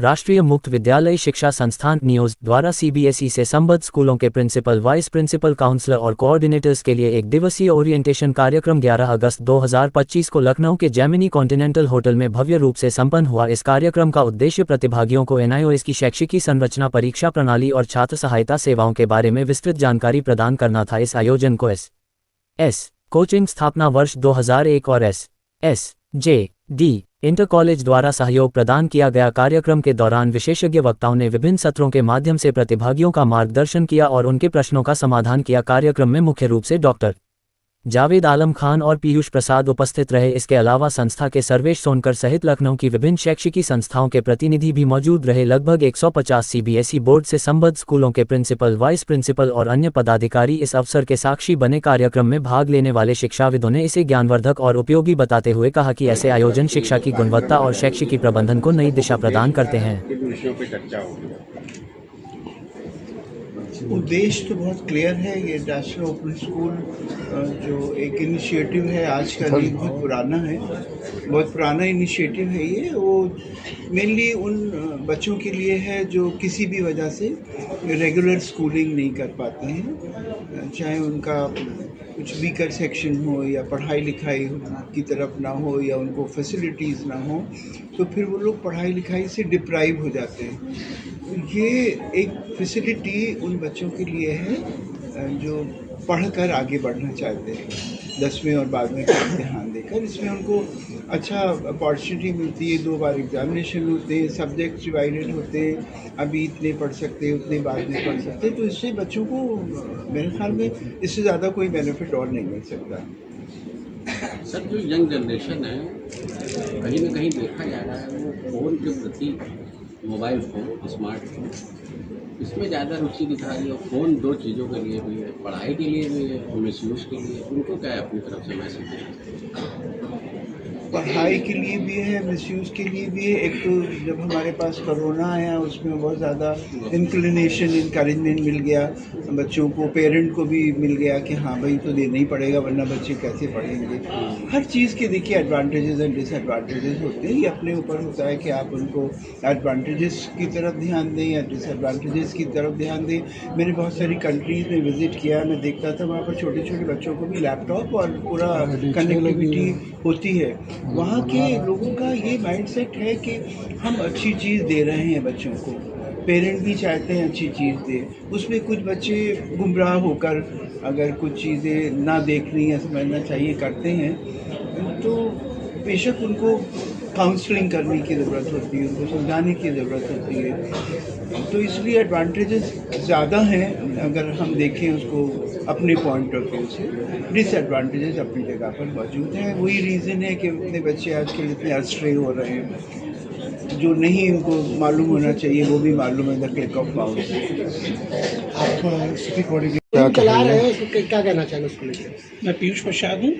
राष्ट्रीय मुक्त विद्यालय शिक्षा संस्थान न्यूज द्वारा सीबीएसई से संबद्ध स्कूलों के प्रिंसिपल, वाइस प्रिंसिपल, काउंसलर और कोऑर्डिनेटर्स के लिए एक दिवसीय ओरिएंटेशन कार्यक्रम 11 अगस्त 2025 को लखनऊ के जेमिनी कॉन्टिनेंटल होटल में भव्य रूप से संपन्न हुआ। इस कार्यक्रम का उद्देश्य प्रतिभागियों को एनआईओएस की शैक्षिकी संरचना, परीक्षा प्रणाली और छात्र सहायता सेवाओं के बारे में विस्तृत जानकारी प्रदान करना था। इस आयोजन को एस कोचिंग स्थापना वर्ष 2001 और एस.जे.डी. इंटर कॉलेज द्वारा सहयोग प्रदान किया गया। कार्यक्रम के दौरान विशेषज्ञ वक्ताओं ने विभिन्न सत्रों के माध्यम से प्रतिभागियों का मार्गदर्शन किया और उनके प्रश्नों का समाधान किया। कार्यक्रम में मुख्य रूप से डॉक्टर जावेद आलम खान और पीयूष प्रसाद उपस्थित रहे। इसके अलावा संस्था के सर्वेश सोनकर सहित लखनऊ की विभिन्न शैक्षिकी संस्थाओं के प्रतिनिधि भी मौजूद रहे। लगभग 150 सीबीएसई बोर्ड से संबद्ध स्कूलों के प्रिंसिपल, वाइस प्रिंसिपल और अन्य पदाधिकारी इस अवसर के साक्षी बने। कार्यक्रम में भाग लेने वाले शिक्षाविदों ने इसे ज्ञानवर्धक और उपयोगी बताते हुए कहा कि ऐसे आयोजन शिक्षा की गुणवत्ता और शैक्षिकी प्रबंधन को नई दिशा प्रदान करते हैं। उद्देश्य तो बहुत क्लियर है। ये नेशनल ओपन स्कूल जो एक इनिशिएटिव है आज का नहीं, बहुत पुराना इनिशिएटिव है ये। वो मेनली उन बच्चों के लिए है जो किसी भी वजह से रेगुलर स्कूलिंग नहीं कर पाते हैं, चाहे उनका कुछ वीकर सेक्शन हो या पढ़ाई लिखाई की तरफ ना हो या उनको फैसिलिटीज़ ना हो, तो फिर वो लोग पढ़ाई लिखाई से डिप्राइव हो जाते हैं। ये एक फैसिलिटी उन बच्चों के लिए है जो पढ़कर आगे बढ़ना चाहते हैं 10वीं और 12वीं का इम्तिहान देकर। इसमें उनको अच्छा अपॉर्चुनिटी मिलती है। 2 बार एग्जामिनेशन होते हैं, सब्जेक्ट डिवाइडेड होते हैं, अभी इतने पढ़ सकते हैं, उतने बाद में पढ़ सकते हैं। तो इससे बच्चों को मेरे ख्याल में इससे ज़्यादा कोई बेनिफिट और नहीं मिल सकता। सर, जो यंग जनरेशन है कहीं ना कहीं देखा जा रहा है वो फ़ोन के प्रति, मोबाइल फ़ोन, स्मार्टफोन, इसमें ज़्यादा रुचि दिखा रही है। फ़ोन 2 चीज़ों के लिए भी है, पढ़ाई के लिए भी है, मिसयूज़ के लिए। उनको क्या है अपनी तरफ से मैसेज देना? पढ़ाई के लिए भी है, मिसयूज़ के लिए भी है। एक तो जब हमारे पास कोरोना आया उसमें बहुत ज़्यादा इंकरेजमेंट मिल गया बच्चों को, पेरेंट को भी मिल गया कि हाँ भाई तो देना ही पड़ेगा वरना बच्चे कैसे पढ़ेंगे। हर चीज़ के देखिए एडवांटेजेस एंड डिसएडवांटेजेस होते हैं। ये अपने ऊपर होता है कि आप उनको एडवांटेजेस की तरफ ध्यान दें या डिसएडवांटेजेस की तरफ ध्यान दें। मैंने बहुत सारी कंट्रीज़ में विज़िट किया, मैं देखता था वहाँ पर छोटे छोटे बच्चों को भी लैपटॉप और पूरा कनेक्टिविटी होती है। वहाँ के लोगों का ये माइंडसेट है कि हम अच्छी चीज़ दे रहे हैं बच्चों को, पेरेंट भी चाहते हैं अच्छी चीज़ दे। उसमें कुछ बच्चे गुमराह होकर अगर कुछ चीज़ें ना देखनी या समझना चाहिए करते हैं, तो बेशक उनको काउंसलिंग करने की ज़रूरत होती है, उनको समझाने की ज़रूरत होती है। तो इसलिए एडवांटेजेस ज़्यादा हैं अगर हम देखें उसको अपने पॉइंट ऑफ व्यू से। डिसएडवांटेजेस अपनी जगह पर मौजूद हैं। वही रीज़न है कि इतने बच्चे आजकल इतने अस्ट्रे हो रहे हैं, जो नहीं उनको मालूम होना चाहिए वो भी मालूम है द क्लिक ऑफ माउस। चला रहे हैं, क्या कहना चाहिए उसको लेकर? मैं पीयूष प्रसाद हूँ,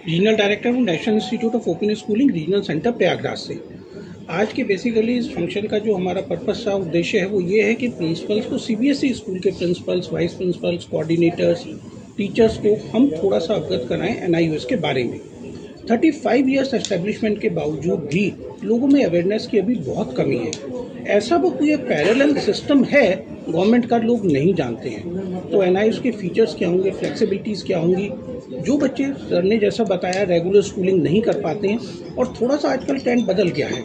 रीजनल डायरेक्टर हूँ national institute of open schooling regional centre Prayagraj से। आज के बेसिकली इस फंक्शन का जो हमारा पर्पस था, उद्देश्य है, वो ये है कि प्रिंसिपल्स को, सीबीएसई स्कूल के principles, vice principles, coordinators, teachers को हम थोड़ा सा अवगत कराएं एनआईओएस के बारे में। 35 ईयर्स एस्टेब्लिशमेंट के बावजूद भी लोगों में अवेयरनेस की अभी बहुत कमी है। ऐसा वो कोई पैरेलल सिस्टम है गवर्नमेंट का, लोग नहीं जानते हैं। तो एनआईओएस के फीचर्स क्या होंगे, फ्लेक्सिबिलिटीज़ क्या होंगी। जो बच्चे सर ने जैसा बताया रेगुलर स्कूलिंग नहीं कर पाते हैं, और थोड़ा सा आजकल ट्रेंड बदल गया है,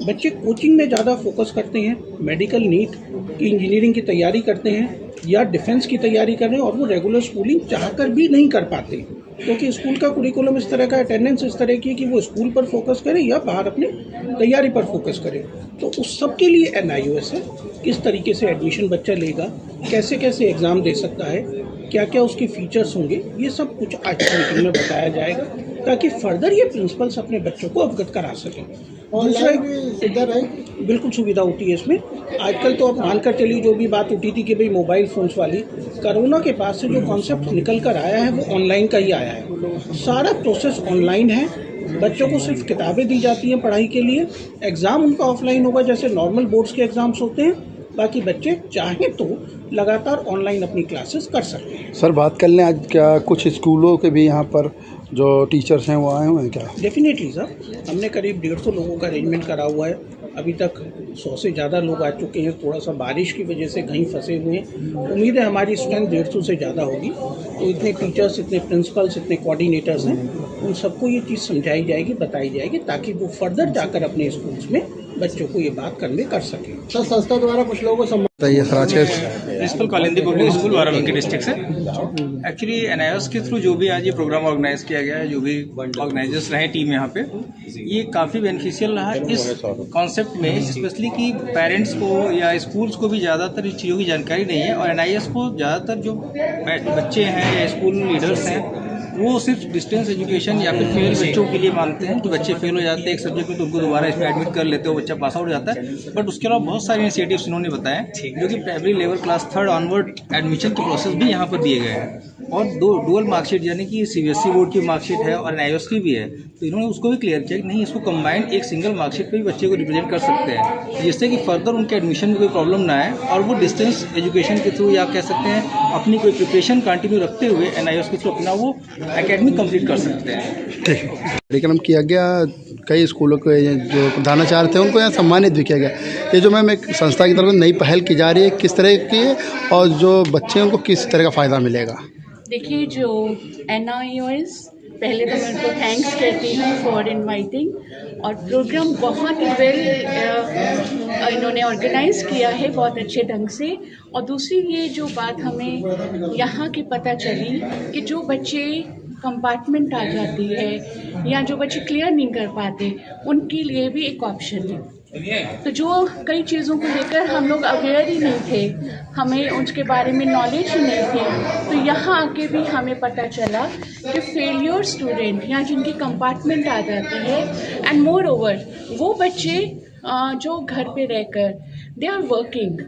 बच्चे कोचिंग में ज़्यादा फोकस करते हैं, मेडिकल, नीट की इंजीनियरिंग की तैयारी करते हैं या डिफेंस की तैयारी कर रहे हैं, और वो रेगुलर स्कूलिंग चाहकर भी नहीं कर पाते क्योंकि स्कूल का कुरिकुलम इस तरह का, अटेंडेंस इस तरह की है कि वो स्कूल पर फोकस करें या बाहर अपनी तैयारी पर फोकस करें। तो उस सब के लिए एनआईओएस है, किस तरीके से एडमिशन बच्चा लेगा, कैसे कैसे एग्ज़ाम दे सकता है, क्या क्या उसके फीचर्स होंगे, ये सब कुछ आज की मीटिंग में बताया जाएगा ताकि फर्दर ये प्रिंसिपल्स अपने बच्चों को अवगत करा सकें। ऑनलाइन भी सुविधा रहेगी? बिल्कुल सुविधा होती है इसमें। आजकल तो आप मानकर चलिए, जो भी बात उठी थी कि भाई मोबाइल फ़ोन्स वाली, कोरोना के बाद से जो कॉन्सेप्ट निकल कर आया है वो ऑनलाइन का ही आया है। सारा प्रोसेस ऑनलाइन है, बच्चों को सिर्फ किताबें दी जाती हैं पढ़ाई के लिए, एग्ज़ाम उनका ऑफलाइन होगा जैसे नॉर्मल बोर्ड्स के एग्ज़ाम्स होते हैं। बाकी बच्चे चाहें तो लगातार ऑनलाइन अपनी क्लासेस कर सकते हैं। सर, बात कर लें आज, क्या कुछ स्कूलों के भी यहाँ पर जो टीचर्स हैं वो आए हुए हैं क्या? डेफिनेटली सर, हमने करीब 150 लोगों का अरेंजमेंट करा हुआ है। अभी तक 100 से ज़्यादा लोग आ चुके हैं। थोड़ा सा बारिश की वजह से कहीं फंसे हुए हैं। उम्मीद है हमारी स्ट्रेंथ 150 से ज़्यादा होगी। तो इतने टीचर्स, इतने प्रिंसिपल्स, इतने कोऑर्डिनेटर्स हैं, उन सबको ये चीज़ समझाई जाएगी, बताई जाएगी, ताकि वो फर्दर जाकर अपने स्कूल्स में बच्चों को ये बात कन्वे कर सकें। सर संस्था द्वारा कुछ लोगों को बताइए सर आज के principal Kalindi public school Barabanki district से एक्चुअली एनआईओएस के थ्रू जो भी आज ये प्रोग्राम ऑर्गेनाइज किया गया है, जो भी ऑर्गेनाइजर्स रहे टीम यहाँ पे, ये काफ़ी बेनिफिशियल रहा इस कॉन्सेप्ट में, स्पेशली कि पेरेंट्स को या स्कूल्स को भी ज़्यादातर इस चीज़ों की जानकारी नहीं है। और एनआईएस को ज़्यादातर जो बच्चे हैं या स्कूल लीडर्स हैं वो सिर्फ डिस्टेंस एजुकेशन या फिर फेल बच्चों के लिए मानते हैं कि बच्चे फेल हो जाते हैं एक सब्जेक्ट में तो उनको दोबारा इसमें एडमिट कर लेते हो, बच्चा पास आउट हो जाता है। बट उसके अलावा बहुत सारे इनिशिएटिव्स इन्होंने बताए जो कि primary level class 3rd onward admission के प्रोसेस भी यहाँ पर दिए गए हैं। और दो डुअल मार्कशीट यानी कि सीबीएसई बोर्ड की मार्कशीट है और एनआईओएस की भी है, तो इन्होंने उसको भी क्लियर किया कि नहीं, इसको कंबाइंड एक सिंगल मार्कशीट पे भी बच्चे को रिप्रेजेंट कर सकते हैं, जिससे कि फर्दर उनके एडमिशन में कोई प्रॉब्लम ना आए और वो डिस्टेंस एजुकेशन के थ्रू या कह सकते हैं अपनी कोई प्रिपरेशन कंटिन्यू रखते हुए एनआईओएस के थ्रू अपना वो एकेडमिक कंप्लीट कर सकते हैं। ठीक कार्यक्रम किया गया, कई स्कूलों के जो प्रधानाचार्य थे उनको यहाँ सम्मानित भी किया गया। ये जो मैम एक संस्था की तरफ से नई पहल की जा रही है, किस तरह की है और जो बच्चे उनको किस तरह का फ़ायदा मिलेगा? देखिए, जो एनआईओएस, पहले तो मैं उनको थैंक्स कहती हूँ फॉर इनवाइटिंग, और प्रोग्राम बहुत वेल इन्होंने ऑर्गेनाइज किया है बहुत अच्छे ढंग से। और दूसरी ये जो बात हमें यहाँ की पता चली कि जो बच्चे कंपार्टमेंट आ जाती है या जो बच्चे क्लियर नहीं कर पाते, उनके लिए भी एक ऑप्शन है। तो जो कई चीज़ों को लेकर हम लोग अवेयर ही नहीं थे, हमें उसके बारे में नॉलेज ही नहीं थी, तो यहाँ आके भी हमें पता चला कि फेलियर स्टूडेंट या जिनकी कंपार्टमेंट आ जाती है, एंड मोर ओवर वो बच्चे जो घर पे रहकर they are working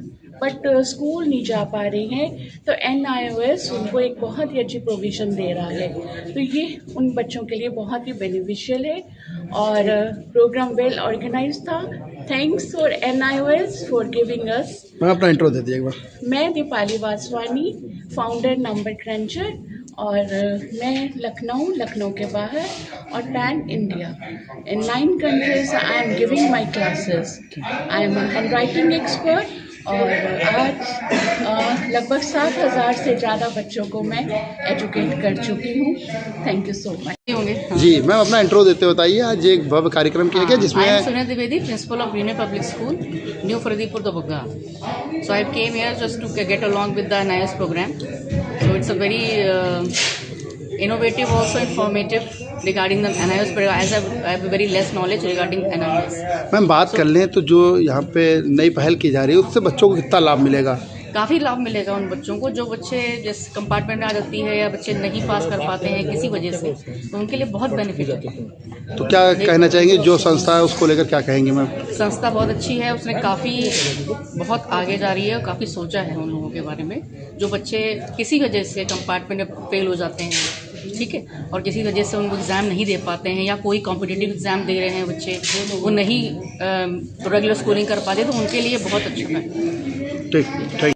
but school नहीं जा पा रहे हैं, तो एनआईओएस उनको एक बहुत ही अच्छी प्रोविज़न दे रहा है। तो ये उन बच्चों के लिए बहुत ही बेनिफिशियल है और प्रोग्राम वेल ऑर्गेनाइज था। Thanks for NIOS for giving us. मैं अपना इंट्रो दे दिया एक बार। मैं Deepali Vaswani, founder number cruncher, और मैं लखनऊ के बाहर और pan India in 9 countries I am giving my classes. I am hand writing expert और आज लगभग 7,000 से ज़्यादा बच्चों को मैं एजुकेट कर चुकी हूँ। Thank you so much. जी मैम अपना इंट्रो देते बताइए, आज एक भव्य कार्यक्रम किया गया जिसमें I am Sonia Dwivedi, principal of Union Public School, New Faridipur, Dabogha. So I came here just to get along with the NIS program. So it's a very innovative, also informative regarding the NIS program, as I have very less knowledge regarding NIS. Ma'am बात कर लें तो जो यहाँ पे नई पहल की जा रही है उससे बच्चों को कितना लाभ मिलेगा? काफ़ी लाभ मिलेगा उन बच्चों को जो बच्चे जिस कंपार्टमेंट में आ जाती है या बच्चे नहीं पास कर पाते हैं किसी वजह से, तो उनके लिए बहुत बेनिफिट है। तो क्या कहना चाहेंगे जो संस्था है उसको लेकर, क्या कहेंगे मैम? संस्था बहुत अच्छी है, उसने काफ़ी बहुत आगे जा रही है और काफ़ी सोचा है उन लोगों के बारे में जो बच्चे किसी वजह से कंपार्टमेंट में फेल हो जाते हैं, ठीक है, और किसी वजह से उनको एग्ज़ाम नहीं दे पाते हैं या कोई कॉम्पिटिटिव एग्ज़ाम दे रहे हैं बच्चे, वो नहीं रेगुलर स्कोरिंग कर पाते, तो उनके लिए बहुत अच्छा है। ठीक।